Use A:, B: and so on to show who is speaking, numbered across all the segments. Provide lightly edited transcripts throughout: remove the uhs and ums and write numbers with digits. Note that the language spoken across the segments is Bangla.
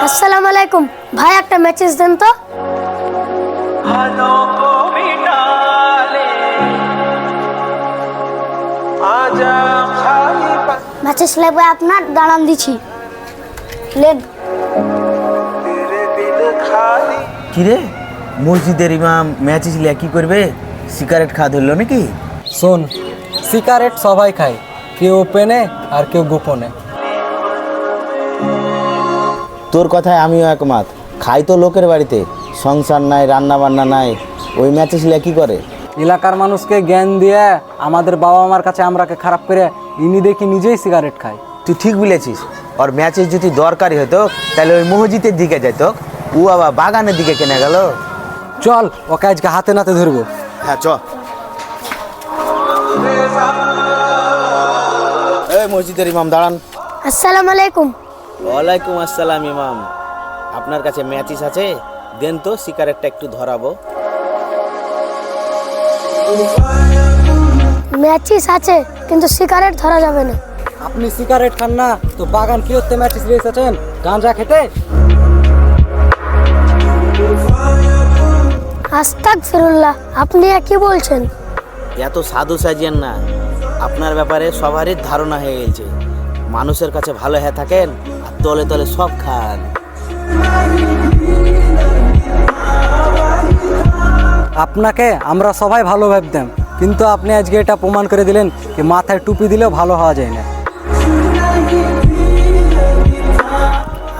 A: আসসালামু আলাইকুম ভাই, একটা ম্যাচেস দেন তো। ম্যাচেস লাগবে আপনার, দাঁড়ান দিচ্ছি। লেন।
B: কিরে, মসজিদের ইমাম ম্যাচেস লিয়া কি করবে? সিগারেট খাওয়া ধরলো নাকি?
C: শোন, সিগারেট সবাই খায়, কেউ ওপেনে আর কেউ গোপনে।
B: তোর কথায় আমিও একমত। খাই তো লোকের বাড়িতে, সংসার নাই, রান্না বান্না নাই, ওই ম্যাচেস লিয়া কি করে?
C: এলাকার মানুষকে জ্ঞান দিয়ে আমাদের বাবা মার কাছে আমরাকে খারাপ করে ইনি দেখি নিজেই সিগারেট খায়।
B: তুই ঠিক বলেছিস। আর ম্যাচেস যদি দরকারি হতো তাহলে ওই মসজিদের দিকে যেত, ও আবার বাগানের দিকে কেনে গেল।
C: চল, ওকে আজকে হাতে নাতে ধরবো।
B: হ্যাঁ চ। এই মসজিদের ইমাম দাঁড়ান।
A: আসসালামু আলাইকুম।
B: ওয়ালাইকুম আসসালাম ইমাম, আপনার কাছে ম্যাচেস আছে? দেন তো, সিগারেটটা একটু ধরাবো।
A: ম্যাচেস আছে, কিন্তু সিগারেট ধরা যাবে না।
C: আপনি সিগারেট খান না তো বাগান কি হতে ম্যাচিস রেখেছেন? গাঁজা খেতে?
A: আস্তাগফিরুল্লাহ, আপনি কি বলছেন?
B: এত সাধু সাজিয়েন না, আপনার ব্যাপারে সবারই ধারণা হয়ে গেছে। মানুষের কাছে ভালো হয়ে থাকেন আর তলে তলে সব খান।
C: আপনাকে আমরা সবাই ভালো ভাবতাম, কিন্তু আপনি আজকে এটা প্রমাণ করে দিলেন যে মাথায় টুপি দিলেও ভালো হওয়া যায় না।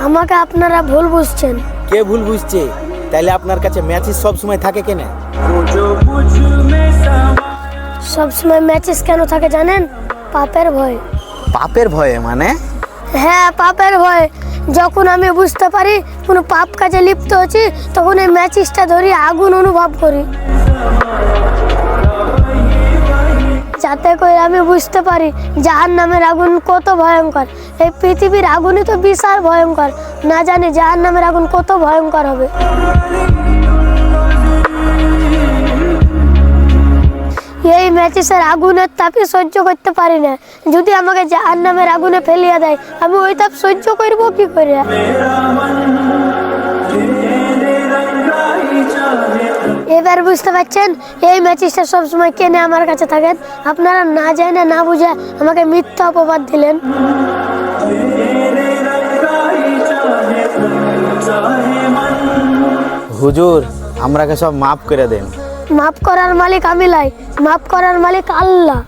A: আমাকে আপনারা ভুল বুঝছেন।
B: কে ভুল বুঝছে? তাইলে আপনার কাছে ম্যাচেস সব সময় থাকে কেন?
A: সব সময় ম্যাচেস কেন থাকে জানেন? পাপের ভয়।
B: পাপের ভয়ে মানে?
A: হ্যাঁ, পাপের ভয়। যখন আমি বুঝতে পারি কোনো পাপ কাজে লিপ্ত হচ্ছি, তখন এই ম্যাচেসটা ধরি, আগুন অনুভব করি, যাতে করে আমি বুঝতে পারি জাহান্নামের আগুন কত ভয়ঙ্কর। এই পৃথিবীর আগুনই তো বিশাল ভয়ঙ্কর, না জানি জাহান্নামের আগুন কত ভয়ঙ্কর হবে। এই ম্যাচেসের আগুনের তাপই সহ্য করতে পারি না। যদি আমাকে জাহান্নামের আগুনে ফেলিয়ে দেয়, আমি ওই তাপ সহ্য করব কি করে? এবার বুঝতে পারছেন এই ম্যাচেসটা সবসময় কেনে আমার কাছে থাকেন। আপনারা না জানে না বুঝে আমাকে মিথ্যা অপবাদ দিলেন।
B: হুজুর, আমরাকে সব মাফ করে দেন।
A: মাফ করার মালিক আমি লাই, মাফ করার মালিক আল্লাহ।